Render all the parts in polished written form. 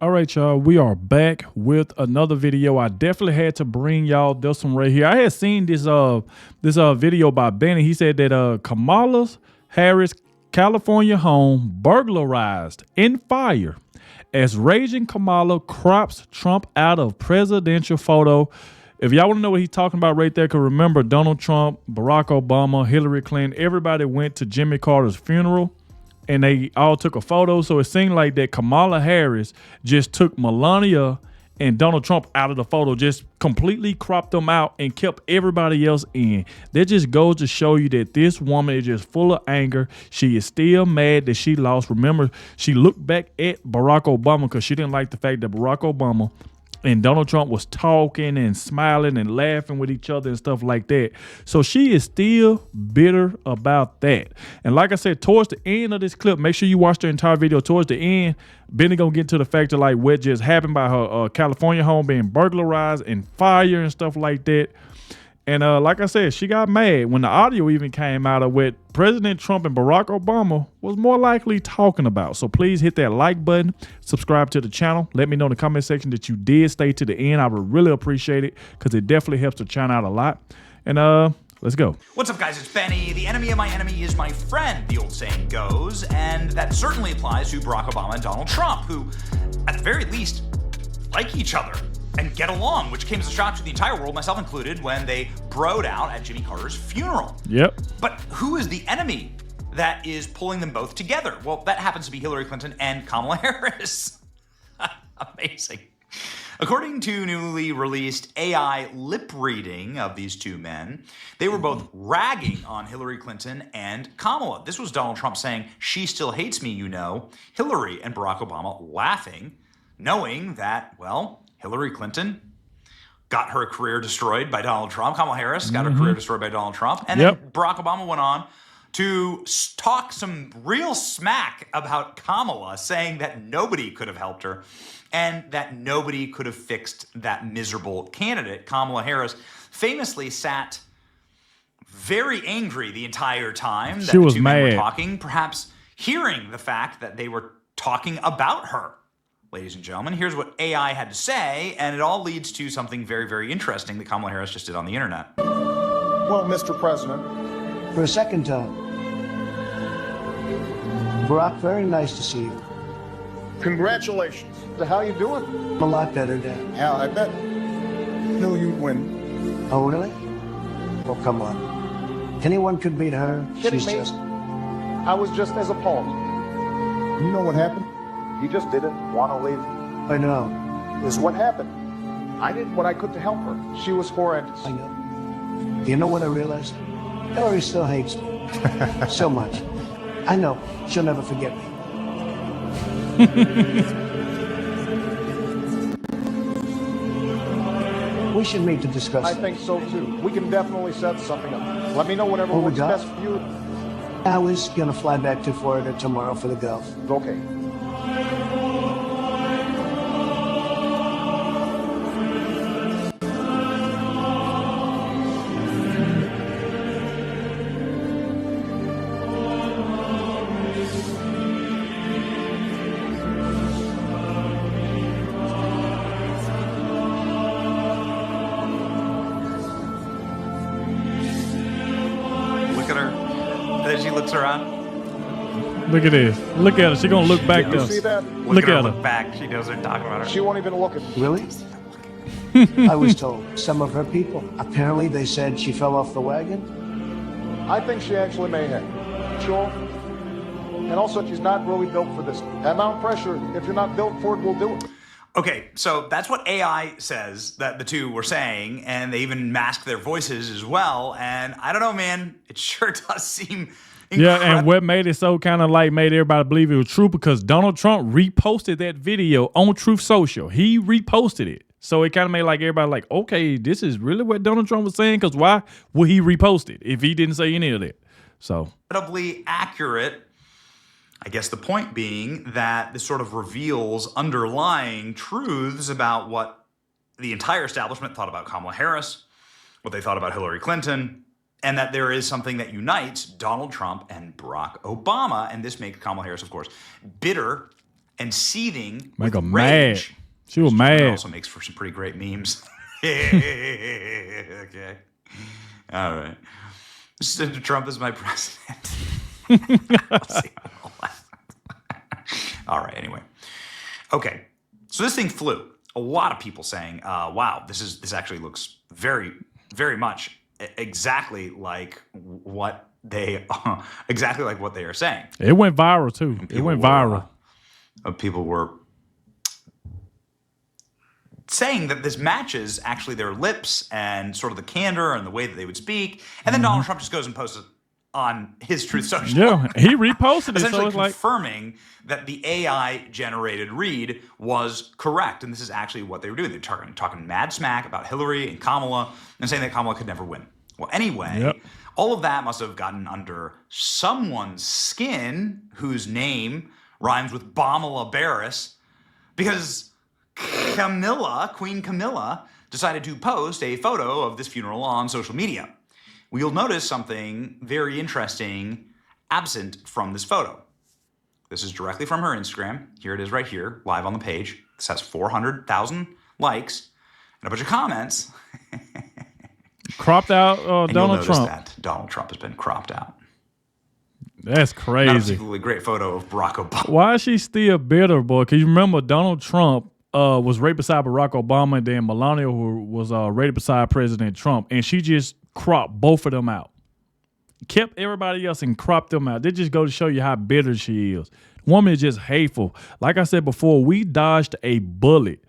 All right, y'all, we are back with another video. I definitely had to bring y'all this one right here. I had seen this video by Benny. He said that Kamala Harris California home burglarized in fire as raging Kamala crops Trump out of presidential photo. If y'all want to know what he's talking about right there, because remember Donald Trump, Barack Obama, Hillary Clinton, everybody went to Jimmy Carter's funeral and they all took a photo. So it seemed like that Kamala Harris just took Melania and Donald Trump out of the photo, just completely cropped them out and kept everybody else in. That just goes to show you that this woman is just full of anger. She is still mad that she lost. Remember, she looked back at Barack Obama because she didn't like the fact that Barack Obama and Donald Trump was talking and smiling and laughing with each other and stuff like that. So she is still bitter about that. And like I said, towards the end of this clip, make sure you watch the entire video. Towards the end, Benny gonna get to the fact of like what just happened by her California home being burglarized and fire and stuff like that. And like I said, she got mad when the audio even came out of what President Trump and Barack Obama was more likely talking about. So please hit that like button, subscribe to the channel. Let me know in the comment section that you did stay to the end. I would really appreciate it because it definitely helps the channel out a lot. And let's go. What's up, guys? It's Benny. The enemy of my enemy is my friend, the old saying goes. And that certainly applies to Barack Obama and Donald Trump, who, at the very least, like each other and get along, which came as a shock to the entire world, myself included, when they broed out at Jimmy Carter's funeral. Yep. But who is the enemy that is pulling them both together? Well, that happens to be Hillary Clinton and Kamala Harris. Amazing. According to newly released AI lip reading of these two men, they were both ragging on Hillary Clinton and Kamala. This was Donald Trump saying, "She still hates me, you know." Hillary and Barack Obama laughing, knowing that, well, Hillary Clinton got her career destroyed by Donald Trump. Kamala Harris got her career destroyed by Donald Trump. And then Barack Obama went on to talk some real smack about Kamala, saying that nobody could have helped her and that nobody could have fixed that miserable candidate. Kamala Harris famously sat very angry the entire time that the two men were talking, perhaps hearing the fact that they were talking about her. Ladies and gentlemen, here's what AI had to say, and it all leads to something very, very interesting that Kamala Harris just did on the internet. Well, Mr. President. For a second time. Barack, very nice to see you. Congratulations. So how you doing? A lot better, Dad. Yeah, I bet. Knew you'd win. Oh, really? Oh, come on. Anyone could beat her. Kidding She's me? just... I was just as appalled. You know what happened? You just didn't want to leave. I know. This is what happened. I did what I could to help her. She was horrendous. I know. You know what I realized? Hillary still hates me. So much. I know. She'll never forget me. We should meet to discuss I think so, too. We can definitely set something up. Let me know whatever works best for you. I was going to fly back to Florida tomorrow for the golf. Okay. Look at her. And then she looks around. Look at this. Look at her. She's going to look back Did to you us. see that? Look at her. Look back. She knows they're talking about her. She won't even look at me. Really? I was told some of her people. Apparently, they said she fell off the wagon. I think she actually may have. Sure. And also, she's not really built for this. At Mount Pressure, if you're not built for it, we'll do it. Okay, so that's what AI says that the two were saying, and they even mask their voices as well. And I don't know, man, it sure does seem incredible. Yeah, and what made it so kind of like made everybody believe it was true because Donald Trump reposted that video on Truth Social. He reposted it. So it kind of made like everybody like, okay, this is really what Donald Trump was saying, because why would he repost it if he didn't say any of that? So incredibly accurate. I guess the point being that this sort of reveals underlying truths about what the entire establishment thought about Kamala Harris, what they thought about Hillary Clinton, and that there is something that unites Donald Trump and Barack Obama. And this makes Kamala Harris, of course, bitter and seething Make with her rage. mad. She was It mad. also makes for some pretty great memes. Okay. All right. Mr. Trump is my president. Let's see. All right. Anyway. Okay. So this thing flew. A lot of people saying, wow, this actually looks very, very much exactly like what they are saying. It went viral too. It went viral. People were saying that this matches actually their lips and sort of the candor and the way that they would speak. And then Donald Trump just goes and posts it on his Truth Social. Yeah, he reposted it. Essentially So it's like confirming that the AI-generated read was correct. And this is actually what they were doing. They're talking mad smack about Hillary and Kamala and saying that Kamala could never win. Well, anyway, all of that must have gotten under someone's skin whose name rhymes with Bomala Barris, because Queen Camilla, decided to post a photo of this funeral on social media. We'll notice something very interesting absent from this photo. This is directly from her Instagram. Here it is right here, live on the page. This has 400,000 likes and a bunch of comments. Cropped out Donald Trump. That Donald Trump has been cropped out. That's crazy. Not a particularly great photo of Barack Obama. Why is she still bitter, boy? Because you remember Donald Trump was right beside Barack Obama, and then Melania, who was right beside President Trump, and she just cropped both of them out. Kept everybody else and cropped them out. They just go to show you how bitter she is. Woman is just hateful. Like I said before, we dodged a bullet.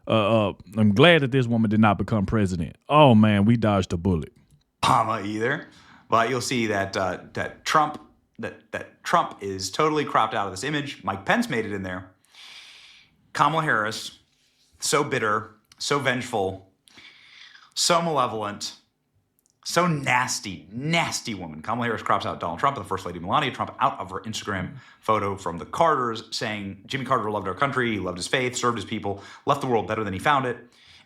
I'm glad that this woman did not become president. Oh man, we dodged a bullet. Obama either, but you'll see that that Trump is totally cropped out of this image. Mike Pence made it in there. Kamala Harris, so bitter, so vengeful, so malevolent, so nasty, nasty woman. Kamala Harris crops out Donald Trump and the First Lady Melania Trump out of her Instagram photo from the Carters, saying Jimmy Carter loved our country, he loved his faith, served his people, left the world better than he found it.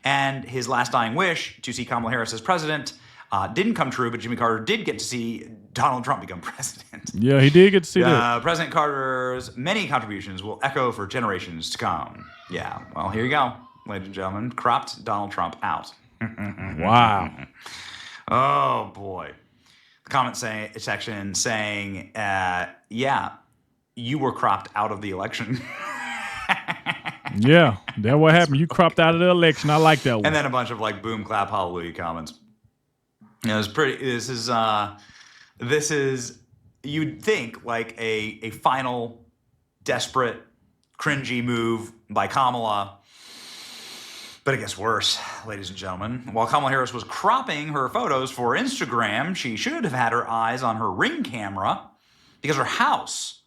And his last dying wish to see Kamala Harris as president didn't come true, but Jimmy Carter did get to see Donald Trump become president. Yeah, he did get to see that. President Carter's many contributions will echo for generations to come. Yeah, well, here you go, ladies and gentlemen. Cropped Donald Trump out. Wow. Oh, boy. The comment section saying, yeah, you were cropped out of the election. Yeah, that's what happened. You cropped out of the election. I like that one. And then a bunch of like boom, clap, hallelujah comments. You know, it's pretty. This is. You'd think like a final, desperate, cringy move by Kamala, but it gets worse, ladies and gentlemen. While Kamala Harris was cropping her photos for Instagram, she should have had her eyes on her Ring camera, because her house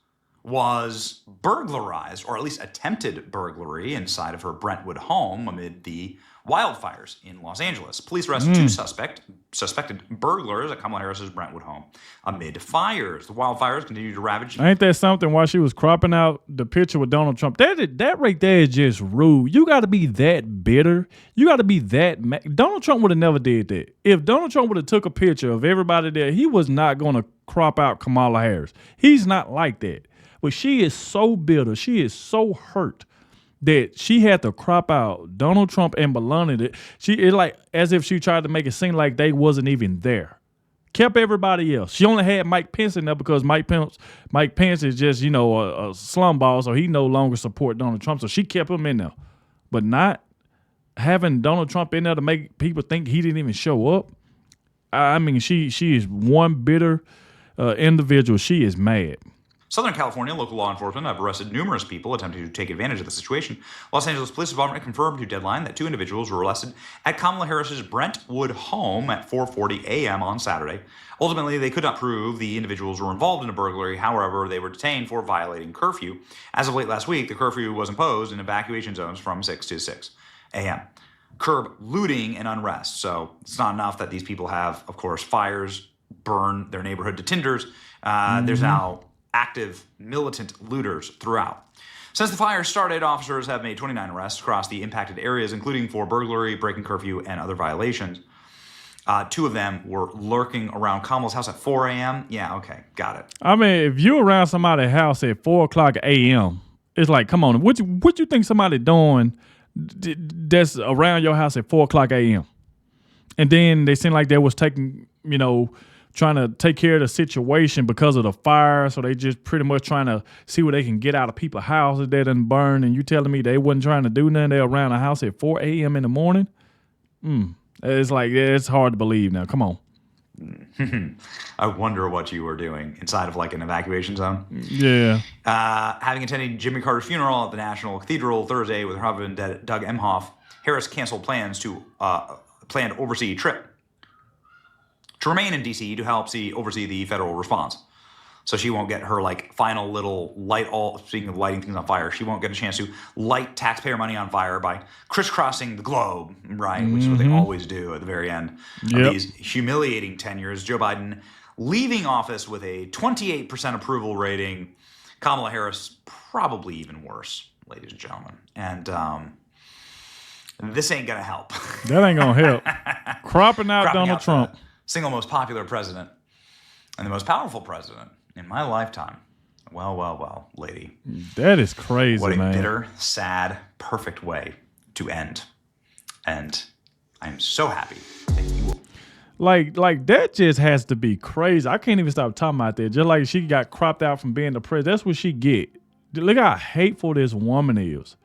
was burglarized, or at least attempted burglary, inside of her Brentwood home amid the wildfires in Los Angeles. Police arrested two suspected burglars at Kamala Harris's Brentwood home amid fires. The wildfires continue to ravage. Ain't that something? While she was cropping out the picture with Donald Trump, that right there is just rude. You got to be that bitter. You got to be that mad. Donald Trump would have never did that. If Donald Trump would have took a picture of everybody there, he was not going to crop out Kamala Harris. He's not like that. But she is so bitter. She is so hurt that she had to crop out Donald Trump and Melania. It's like as if she tried to make it seem like they wasn't even there. Kept everybody else. She only had Mike Pence in there because Mike Pence is just, a slumball, so he no longer support Donald Trump. So she kept him in there. But not having Donald Trump in there to make people think he didn't even show up. I mean, she is one bitter individual. She is mad. Southern California local law enforcement have arrested numerous people attempting to take advantage of the situation. Los Angeles Police Department confirmed to Deadline that two individuals were arrested at Kamala Harris's Brentwood home at 4:40 a.m. on Saturday. Ultimately, they could not prove the individuals were involved in a burglary. However, they were detained for violating curfew. As of late last week, the curfew was imposed in evacuation zones from 6 to 6 a.m. Curb looting and unrest. So it's not enough that these people have, of course, fires, burn their neighborhood to tinders. There's now active militant looters throughout. Since the fire started, officers have made 29 arrests across the impacted areas, including for burglary, breaking curfew, and other violations. Two of them were lurking around Kamala's house at 4 a.m. Yeah, okay, got it. I mean, if you're around somebody's house at 4 o'clock a.m., It's like, come on, what you think somebody doing that's around your house at 4:00 a.m. And then they seem like they was taking, trying to take care of the situation because of the fire. So they just pretty much trying to see what they can get out of people's houses that didn't burn. And you telling me they wasn't trying to do nothing? They're around the house at 4 a.m. in the morning? It's like, it's hard to believe now. Come on. I wonder what you were doing inside of like an evacuation zone. Yeah. Having attended Jimmy Carter's funeral at the National Cathedral Thursday with her husband, Doug Emhoff, Harris canceled planned overseas trip to remain in D.C. to help oversee the federal response. So she won't get her final little speaking of lighting things on fire, she won't get a chance to light taxpayer money on fire by crisscrossing the globe, right? Which is what they always do at the very end of these humiliating tenures. Joe Biden leaving office with a 28% approval rating. Kamala Harris probably even worse, ladies and gentlemen. And this ain't gonna help. That ain't gonna help. Cropping out Donald Trump. The single most popular president and the most powerful president in my lifetime. Well, lady. That is crazy, man. What a bitter, sad, perfect way to end. And I'm so happy that you will. Like that just has to be crazy. I can't even stop talking about that. Just like she got cropped out from being the president. That's what she get. Look how hateful this woman is.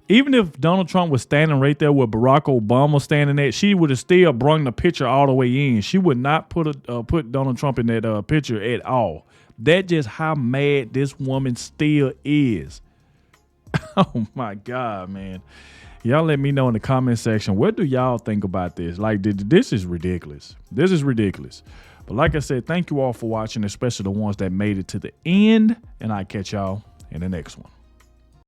Even if Donald Trump was standing right there with Barack Obama standing there, she would have still brung the picture all the way in. She would not put Donald Trump in that picture at all. That's just how mad this woman still is. Oh, my God, man. Y'all let me know in the comment section, what do y'all think about this? Like, this is ridiculous. This is ridiculous. But like I said, thank you all for watching, especially the ones that made it to the end. And I'll catch y'all in the next one.